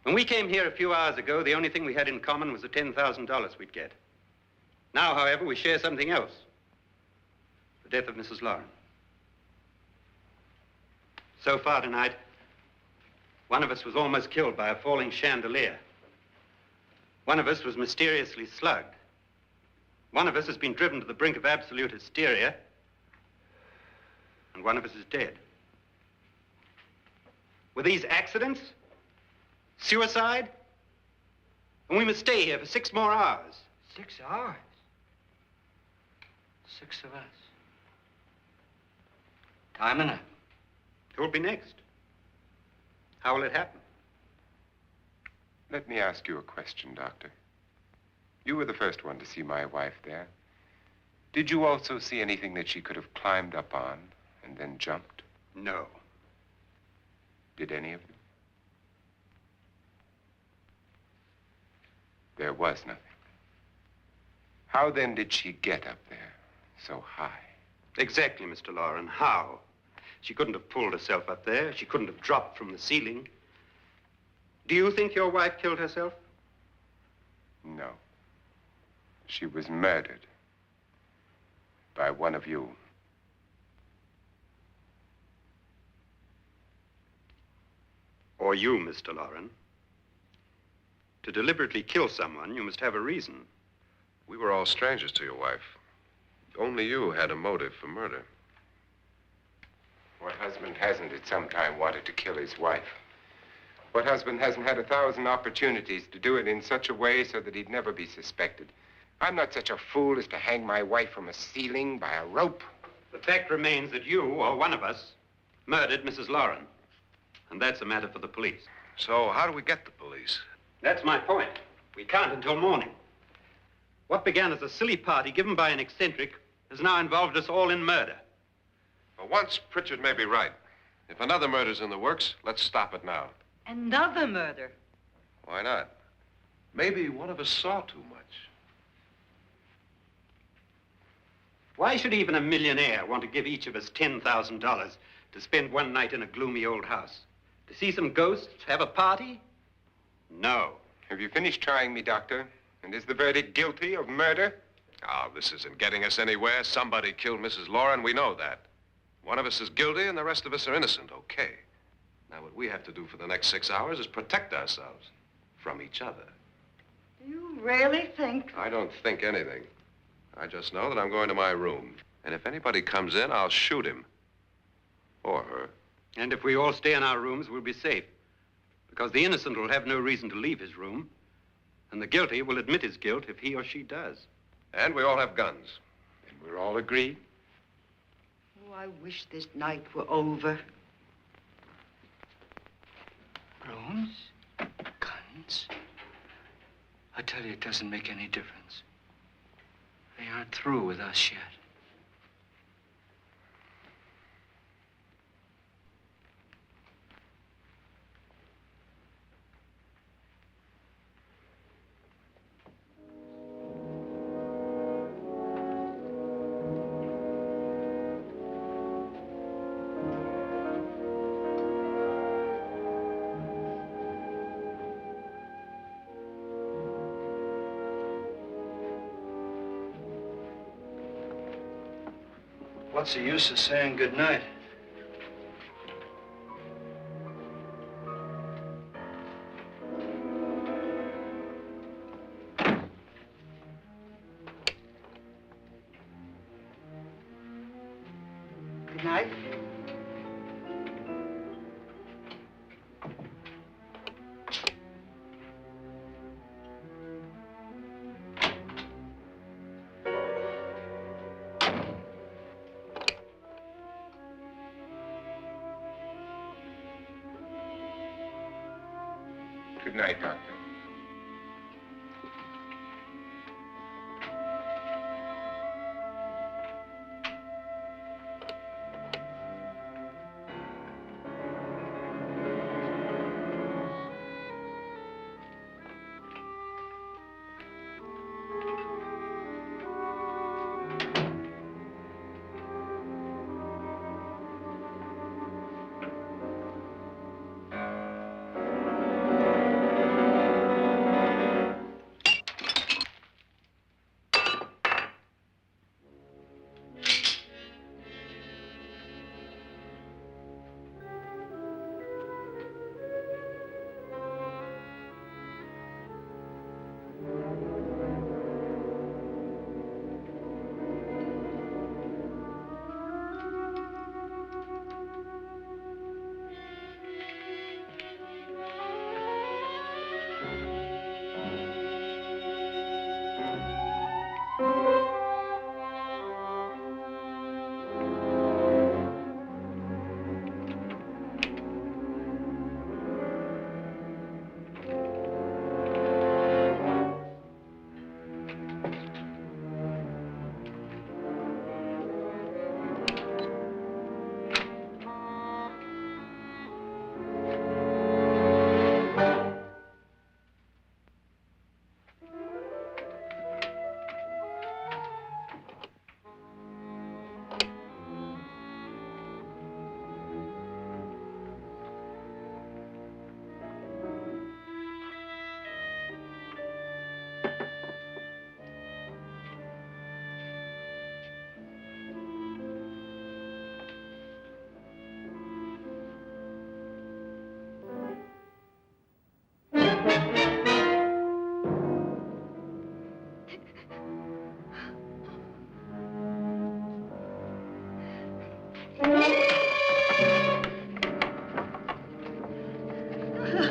Speaker 6: When we came here a few hours ago, the only thing we had in common was the $10,000 we'd get. Now, however, we share something else. The death of Mrs. Loren. So far tonight, one of us was almost killed by a falling chandelier. One of us was mysteriously slugged. One of us has been driven to the brink of absolute hysteria, and one of us is dead. Were these accidents? Suicide? And we must stay here for 6 more hours.
Speaker 1: 6 hours? 6 of us. Time enough.
Speaker 6: Who'll be next? How will it happen?
Speaker 2: Let me ask you a question, Doctor. You were the first one to see my wife there. Did you also see anything that she could have climbed up on and then jumped?
Speaker 6: No.
Speaker 2: Did any of you? There was nothing. How then did she get up there so high?
Speaker 6: Exactly, Mr. Loren. How? She couldn't have pulled herself up there. She couldn't have dropped from the ceiling. Do you think your wife killed herself?
Speaker 2: No. She was murdered by one of you.
Speaker 6: Or you, Mr. Loren. To deliberately kill someone, you must have a reason.
Speaker 3: We were all strangers to your wife. Only you had a motive for murder.
Speaker 2: What husband hasn't at some time wanted to kill his wife? What husband hasn't had 1,000 opportunities to do it in such a way so that he'd never be suspected? I'm not such a fool as to hang my wife from a ceiling by a rope.
Speaker 6: The fact remains that you, or one of us, murdered Mrs. Lauren. And that's a matter for the police.
Speaker 3: So how do we get the police?
Speaker 6: That's my point. We can't until morning. What began as a silly party given by an eccentric has now involved us all in murder.
Speaker 3: For once, Pritchard may be right. If another murder's in the works, let's stop it now.
Speaker 7: Another murder?
Speaker 3: Why not? Maybe one of us saw too much.
Speaker 6: Why should even a millionaire want to give each of us $10,000 to spend one night in a gloomy old house? To see some ghosts, have a party? No.
Speaker 2: Have you finished trying me, Doctor? And is the verdict guilty of murder?
Speaker 3: Oh, this isn't getting us anywhere. Somebody killed Mrs. Lauren. We know that. One of us is guilty and the rest of us are innocent, okay. Now, what we have to do for the next 6 hours is protect ourselves from each other.
Speaker 7: Do you really think?
Speaker 3: I don't think anything. I just know that I'm going to my room. And if anybody comes in, I'll shoot him. Or her.
Speaker 6: And if we all stay in our rooms, we'll be safe. Because the innocent will have no reason to leave his room. And the guilty will admit his guilt if he or she does.
Speaker 3: And we all have guns.
Speaker 2: And we're all agreed?
Speaker 7: Oh, I wish this night were over.
Speaker 1: Rooms? Guns? I tell you, it doesn't make any difference. They aren't through with us yet. What's the use of saying goodnight?
Speaker 7: Good night.
Speaker 2: Good night, Doctor.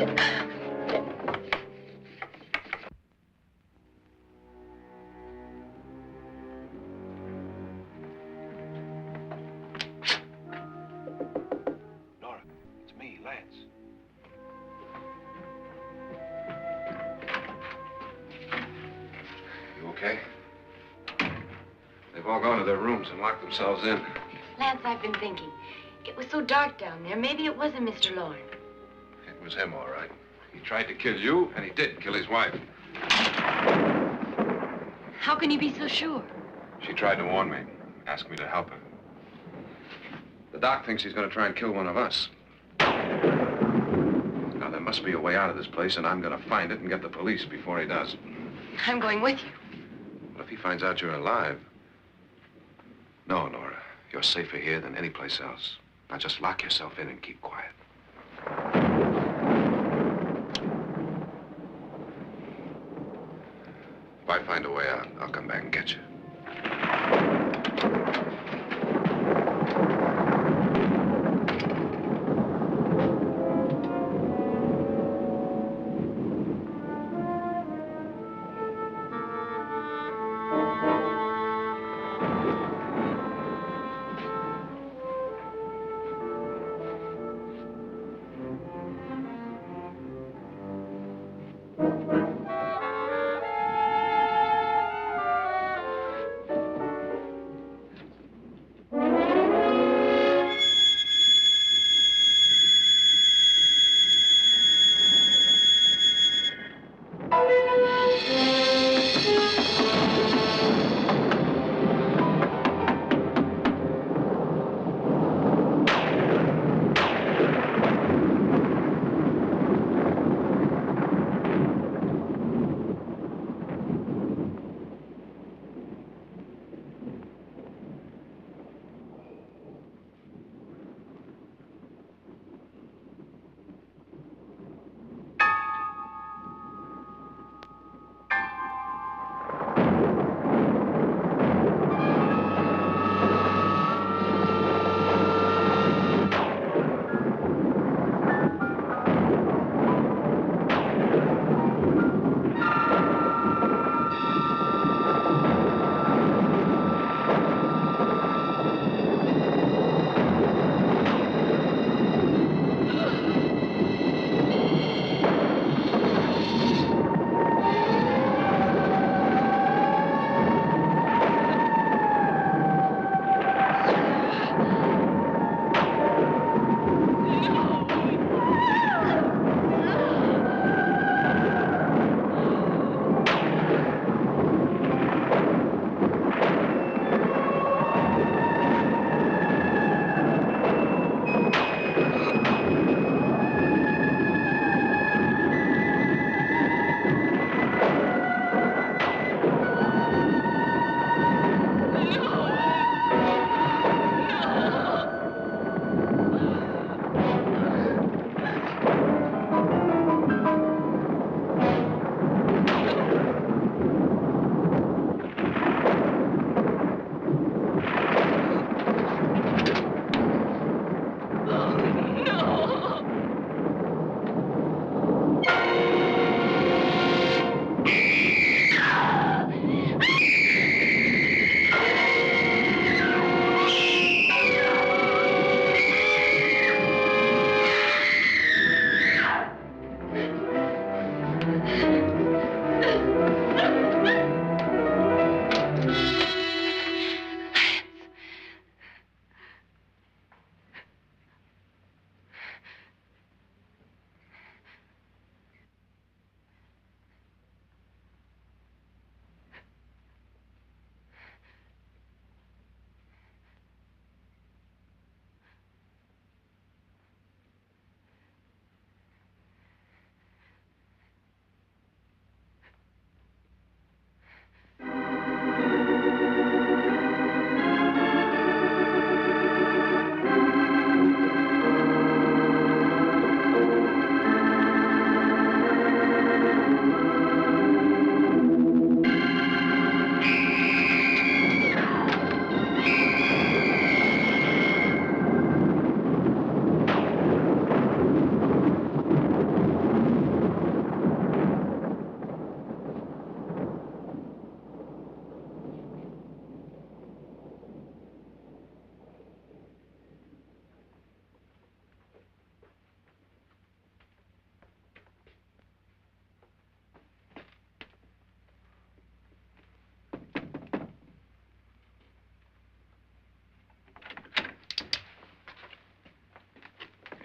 Speaker 3: Nora, it's me, Lance. You okay? They've all gone to their rooms and locked themselves in.
Speaker 5: Lance, I've been thinking. It was so dark down there. Maybe it wasn't Mr. Lorne.
Speaker 3: It was him, all right. He tried to kill you, and he did kill his wife.
Speaker 4: How can you be so sure?
Speaker 3: She tried to warn me, asked me to help her. The doc thinks he's going to try and kill one of us. Now, there must be a way out of this place, and I'm going to find it and get the police before he does.
Speaker 5: I'm going with you.
Speaker 3: Well, if he finds out you're alive... No, Nora. You're safer here than any place else. Now, just lock yourself in and keep quiet. If I find a way out, I'll come back and get you.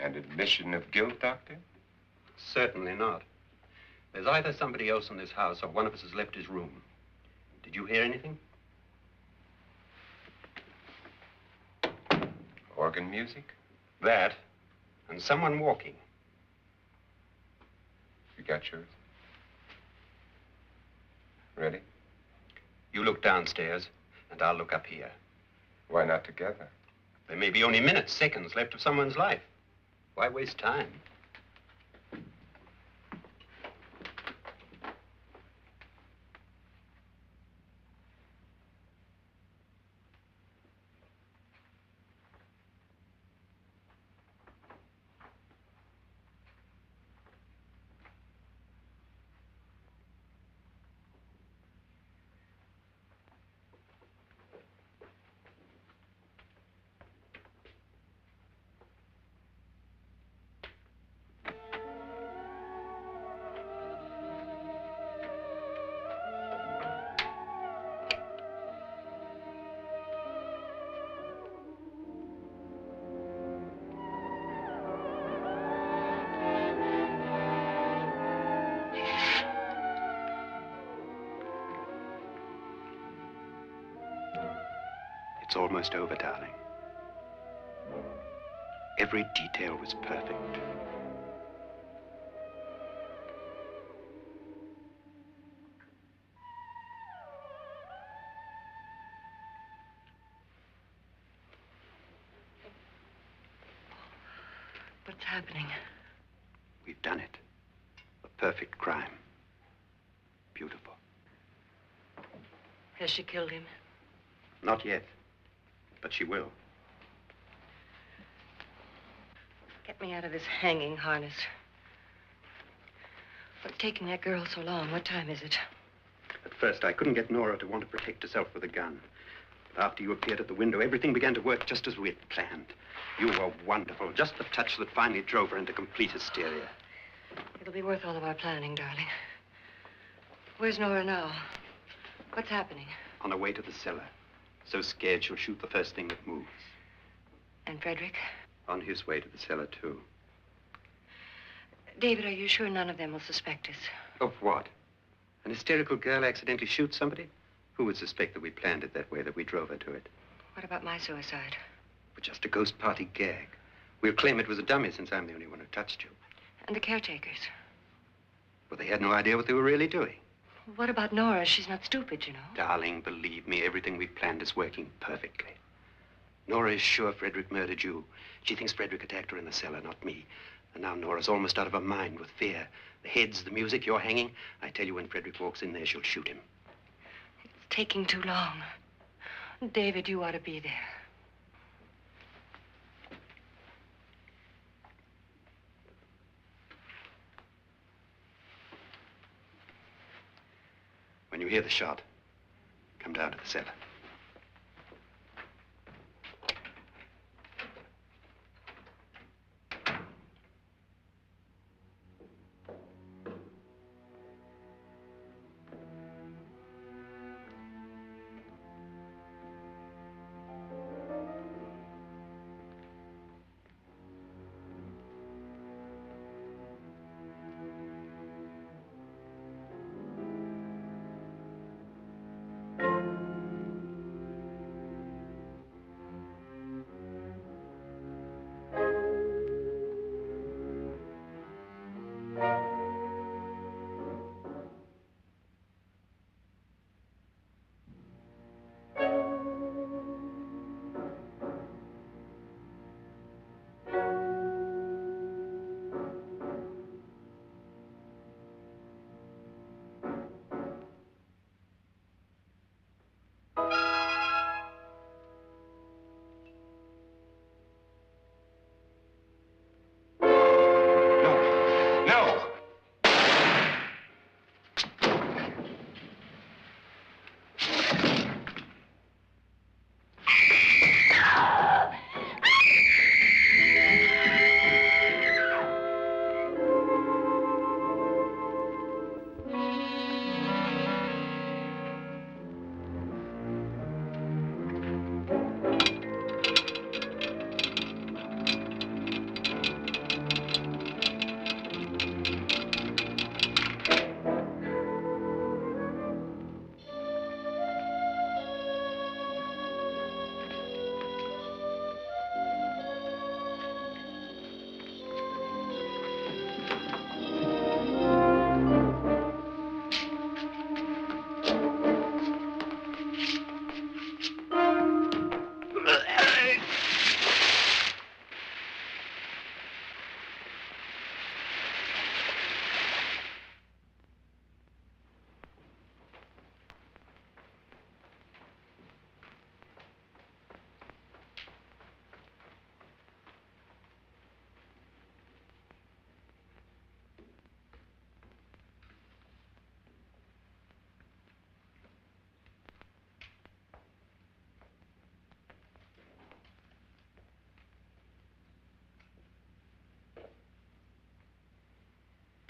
Speaker 2: An admission of guilt, Doctor?
Speaker 6: Certainly not. There's either somebody else in this house or one of us has left his room. Did you hear anything?
Speaker 2: Organ music?
Speaker 6: That, and someone walking.
Speaker 2: You got yours? Ready?
Speaker 6: You look downstairs, and I'll look up here.
Speaker 2: Why not together?
Speaker 6: There may be only minutes, seconds left of someone's life. Why waste time? It's almost over, darling. Every detail was perfect.
Speaker 5: What's happening?
Speaker 6: We've done it. A perfect crime. Beautiful.
Speaker 5: Has she killed him?
Speaker 6: Not yet, but she will.
Speaker 5: Get me out of this hanging harness. What's taking that girl so long? What time is it?
Speaker 6: At first, I couldn't get Nora to want to protect herself with a gun. But after you appeared at the window, everything began to work just as we had planned. You were wonderful. Just the touch that finally drove her into complete hysteria.
Speaker 5: It'll be worth all of our planning, darling. Where's Nora now? What's happening?
Speaker 6: On her way to the cellar. So scared she'll shoot the first thing that moves.
Speaker 5: And Frederick?
Speaker 6: On his way to the cellar, too.
Speaker 5: David, are you sure none of them will suspect us?
Speaker 6: Of what? An hysterical girl accidentally shoots somebody? Who would suspect that we planned it that way, that we drove her to it?
Speaker 5: What about my suicide?
Speaker 6: But just a ghost party gag. We'll claim it was a dummy since I'm the only one who touched you.
Speaker 5: And the caretakers?
Speaker 6: Well, they had no idea what they were really doing.
Speaker 5: What about Nora? She's not stupid, you know.
Speaker 6: Darling, believe me, everything we planned is working perfectly. Nora is sure Frederick murdered you. She thinks Frederick attacked her in the cellar, not me. And now Nora's almost out of her mind with fear. The heads, the music, you're hanging. I tell you, when Frederick walks in there, she'll shoot him.
Speaker 5: It's taking too long. David, you ought to be there.
Speaker 6: When you hear the shot, come down to the cellar.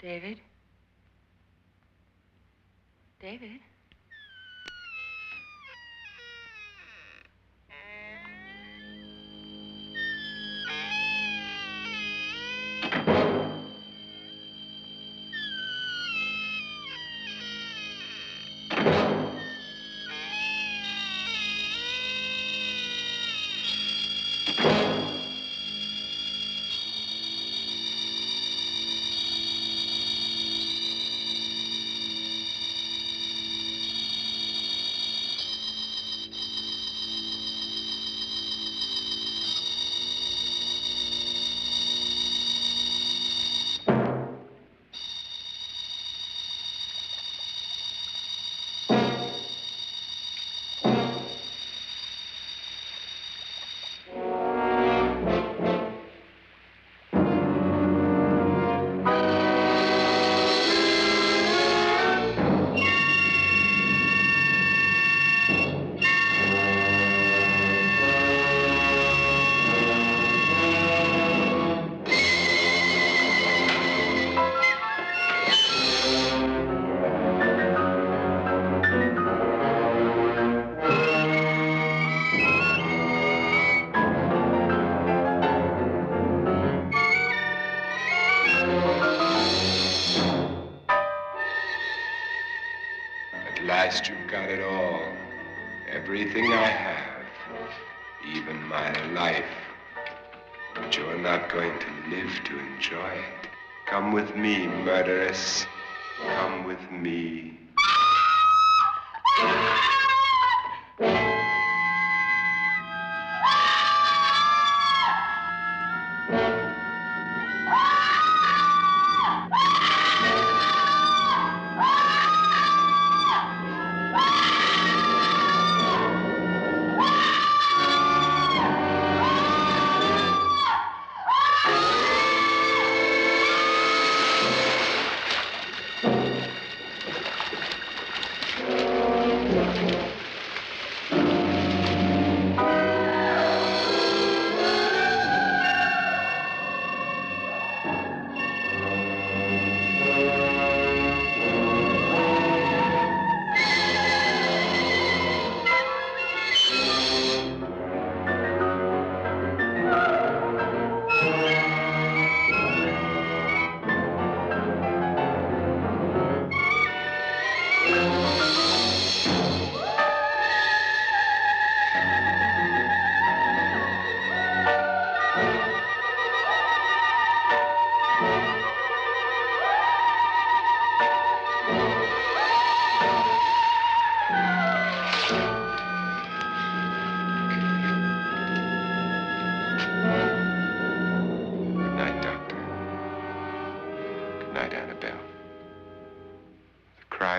Speaker 5: David? David?
Speaker 2: At last you've got it all. Everything I have. Even my life. But you're not going to live to enjoy it. Come with me, murderess. Come with me.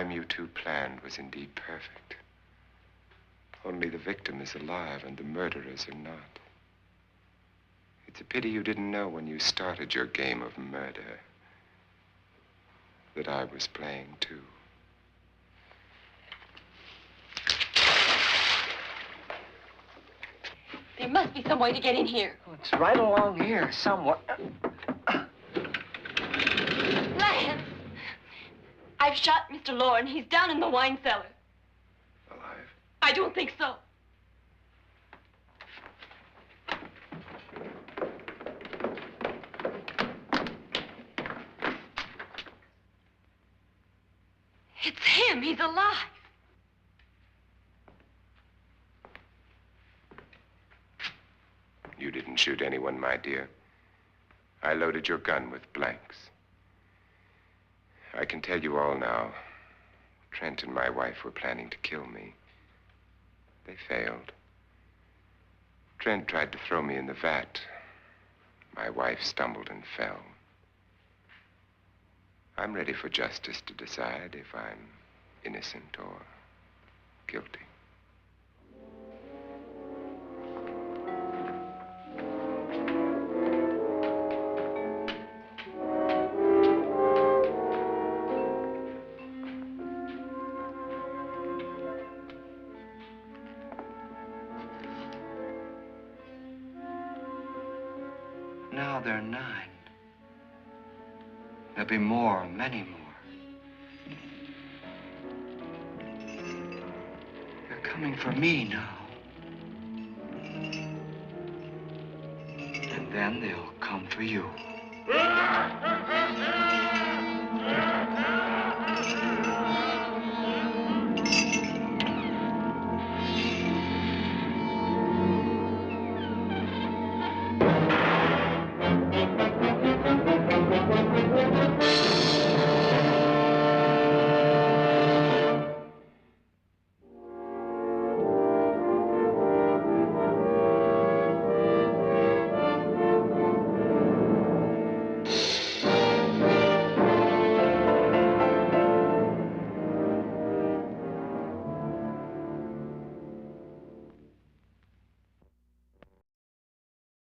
Speaker 2: You two planned was indeed perfect. Only the victim is alive and the murderers are not. It's a pity you didn't know when you started your game of murder that I was playing too.
Speaker 4: There must be some way to get in here.
Speaker 1: Oh, it's right along here somewhere.
Speaker 4: Lance! I've shot Mr. Loren. He's down in the wine cellar.
Speaker 3: Alive?
Speaker 4: I don't think so. It's him. He's alive.
Speaker 2: You didn't shoot anyone, my dear. I loaded your gun with blanks. I can tell you all now. Trent and my wife were planning to kill me. They failed. Trent tried to throw me in the vat. My wife stumbled and fell. I'm ready for justice to decide if I'm innocent or guilty.
Speaker 1: Now they're 9. There'll be more, many more. They're coming for me now. And then they'll come for you.